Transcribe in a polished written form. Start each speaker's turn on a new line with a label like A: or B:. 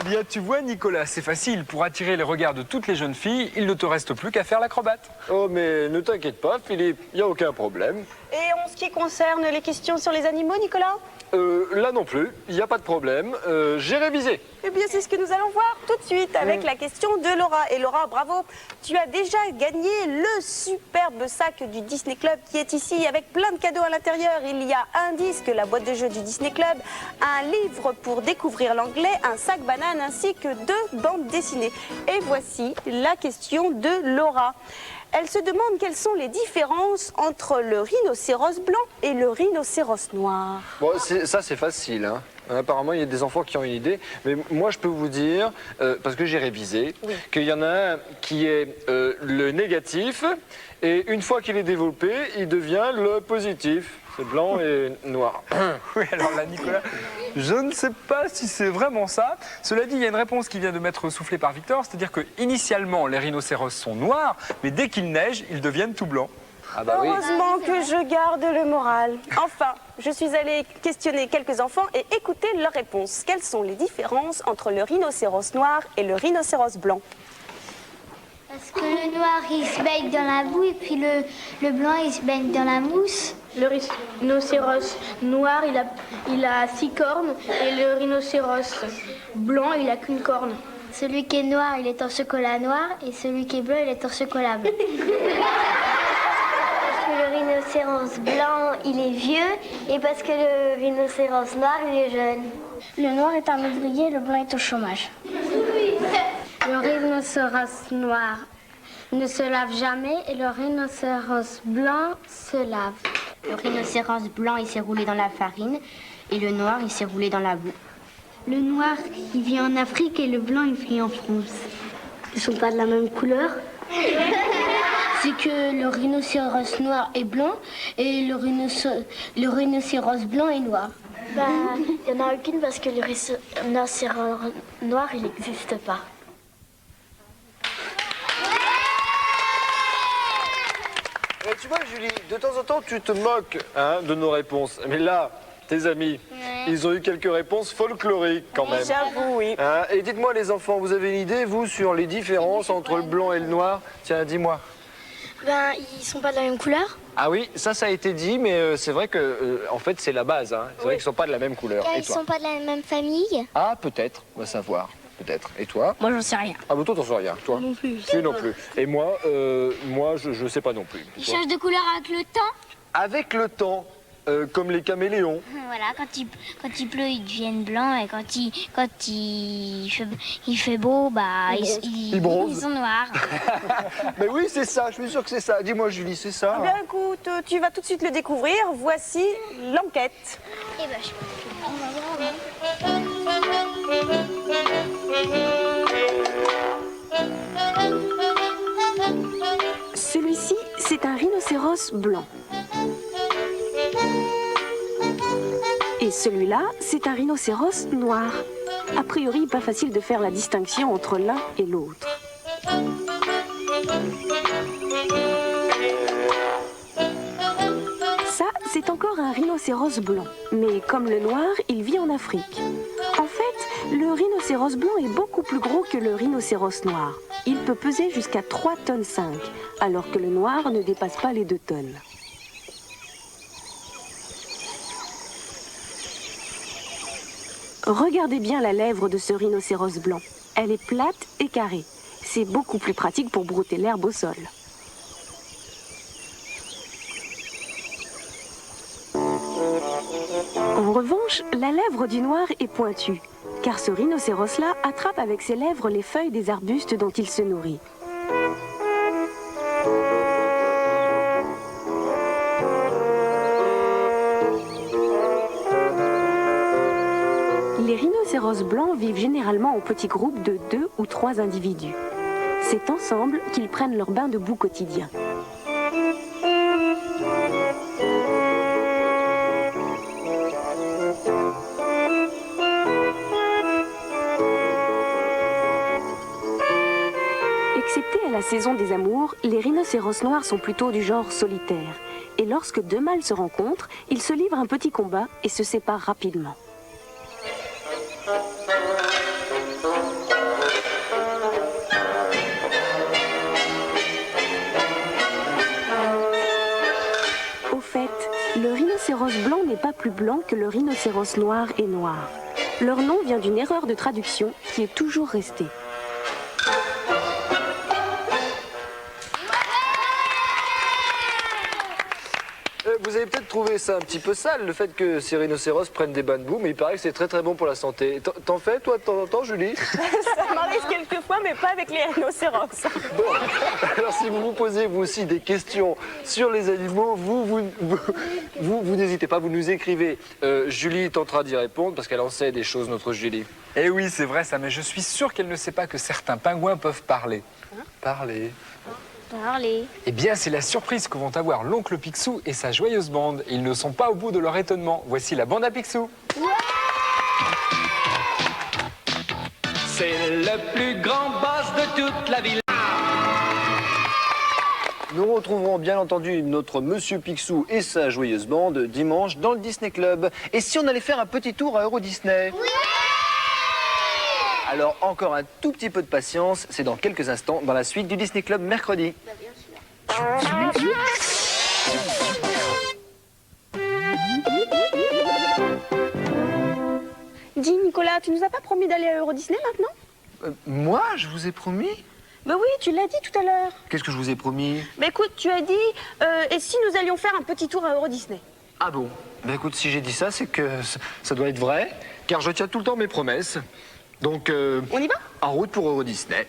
A: bien, tu vois, Nicolas, c'est facile. Pour attirer les regards de toutes les jeunes filles, il ne te reste plus qu'à faire l'acrobate.
B: Oh, mais ne t'inquiète pas, Philippe, il n'y a aucun problème.
C: Et en ce qui concerne les questions sur les animaux, Nicolas?
B: Là non plus, il n'y a pas de problème. J'ai révisé.
C: Eh bien, c'est ce que nous allons voir tout de suite avec la question de Laura. Et Laura, bravo, tu as déjà gagné le superbe sac du Disney Club qui est ici avec plein de cadeaux à l'intérieur. Il y a un disque, la boîte de jeux du Disney Club, un livre pour découvrir l'anglais, un sac banane ainsi que 2 bandes dessinées. Et voici la question de Laura. Elle se demande quelles sont les différences entre le rhinocéros blanc et le rhinocéros noir.
B: Bon, ça c'est facile, hein. Apparemment, il y a des enfants qui ont une idée. Mais moi, je peux vous dire, parce que j'ai révisé, qu'il y en a un qui est le négatif. Et une fois qu'il est développé, il devient le positif. C'est blanc et noir.
A: Oui, alors là, Nicolas, je ne sais pas si c'est vraiment ça. Cela dit, il y a une réponse qui vient de m'être soufflée par Victor, c'est-à-dire que initialement, les rhinocéros sont noirs, mais dès qu'il neige, ils deviennent tout blancs.
B: Ah bah oui.
C: Heureusement que je garde le moral. Enfin, je suis allée questionner quelques enfants et écouter leurs réponses. Quelles sont les différences entre le rhinocéros noir et le rhinocéros blanc?
D: Parce que le noir, il se baigne dans la boue et puis le blanc, il se baigne dans la mousse.
E: Le rhinocéros noir, il a 6 cornes et le rhinocéros blanc, il a qu'une corne.
D: Celui qui est noir, il est en chocolat noir et celui qui est blanc, il est en chocolat blanc. Parce que le rhinocéros blanc, il est vieux et parce que le rhinocéros noir, il est jeune.
E: Le noir est un ouvrier, le blanc est au chômage. Le rhinocéros noir ne se lave jamais et le rhinocéros blanc se lave.
F: Le rhinocéros blanc, il s'est roulé dans la farine et le noir, il s'est roulé dans la boue.
D: Le noir, il vit en Afrique et le blanc, il vit en France. Ils sont pas de la même couleur.
E: C'est que le rhinocéros noir est blanc et le rhinocéros blanc est noir.
D: Bah, il n'y en a aucune parce que le rhinocéros noir, il n'existe pas.
B: Tu vois, Julie, de temps en temps, tu te moques de nos réponses. Mais là, tes amis, ils ont eu quelques réponses folkloriques quand même.
C: J'avoue, oui.
B: Et dites-moi, les enfants, vous avez une idée, vous, sur les différences entre le blanc et le noir? Tiens, dis-moi.
E: Ben, ils sont pas de la même couleur.
B: Ah oui, ça a été dit, mais c'est vrai que, en fait, c'est la base. Hein. C'est vrai qu'ils ne sont pas de la même couleur.
D: Car
B: Et
D: ils
B: toi?
D: sont pas de la même famille.
B: Ah, peut-être, on va savoir. Peut-être. Et toi?
E: Moi, j'en sais rien.
B: Ah, bah toi, t'en sais rien. Toi?
E: Non plus.
B: Tu non plus. Et moi, je sais pas non plus.
D: Ils
B: Toi?
D: changent de couleur avec le temps.
B: Avec le temps, comme les caméléons.
D: Voilà, quand il pleut, ils deviennent blancs et quand il fait beau, bah,
B: Ils bronzent.
D: ils sont noirs.
B: Mais oui, c'est ça, je suis sûr que c'est ça. Dis-moi, Julie, c'est ça?
C: Eh bien, écoute, tu vas tout de suite le découvrir. Voici l'enquête.
D: Et bah,
C: Celui-ci, c'est un rhinocéros blanc. Et celui-là, c'est un rhinocéros noir. A priori, pas facile de faire la distinction entre l'un et l'autre. Ça, c'est encore un rhinocéros blanc. Mais comme le noir, il vit en Afrique. En fait, le rhinocéros blanc est beaucoup plus gros que le rhinocéros noir. Il peut peser jusqu'à 3,5 tonnes, alors que le noir ne dépasse pas les 2 tonnes. Regardez bien la lèvre de ce rhinocéros blanc. Elle est plate et carrée. C'est beaucoup plus pratique pour brouter l'herbe au sol. En revanche, la lèvre du noir est pointue, car ce rhinocéros-là attrape avec ses lèvres les feuilles des arbustes dont il se nourrit. Les rhinocéros blancs vivent généralement en petits groupes de 2 ou 3 individus. C'est ensemble qu'ils prennent leur bain de boue quotidien. Excepté à la saison des amours, les rhinocéros noirs sont plutôt du genre solitaire. Et lorsque 2 mâles se rencontrent, ils se livrent un petit combat et se séparent rapidement.
G: rhinocéros blanc n'est pas plus blanc que le rhinocéros noir est noir. Leur nom vient d'une erreur de traduction qui est toujours restée.
B: Vous avez peut-être trouvé ça un petit peu sale, le fait que ces rhinocéros prennent des bains de boue, mais il paraît que c'est très très bon pour la santé. T'en fais, toi, de temps en temps, Julie?
C: Ça m'arrive quelquefois, mais pas avec les rhinocéros.
B: Bon, alors si vous vous posez vous aussi des questions sur les animaux, vous n'hésitez pas, vous nous écrivez. Julie tentera d'y répondre parce qu'elle en sait des choses, notre Julie.
A: Eh oui, c'est vrai ça, mais je suis sûr qu'elle ne sait pas que certains pingouins peuvent parler. Parler.
D: Parlez.
A: Eh bien, c'est la surprise que vont avoir l'oncle Picsou et sa joyeuse bande. Ils ne sont pas au bout de leur étonnement. Voici la bande à Picsou.
H: C'est le plus grand boss de toute la ville.
B: Nous retrouverons bien entendu notre Monsieur Picsou et sa joyeuse bande dimanche dans le Disney Club. Et si on allait faire un petit tour à Euro Disney? Oui! Alors encore un tout petit peu de patience, c'est dans quelques instants dans la suite du Disney Club mercredi.
C: Dis Nicolas, tu nous as pas promis d'aller à Euro Disney maintenant?
B: Moi, je vous ai promis?
C: Ben oui, tu l'as dit tout à l'heure.
B: Qu'est-ce que je vous ai promis?
C: Ben écoute, tu as dit, et si nous allions faire un petit tour à Euro Disney?
B: Ah bon? Ben écoute, si j'ai dit ça, c'est que ça doit être vrai, car je tiens tout le temps mes promesses. Donc,
C: On y va?
B: en route pour Euro Disney.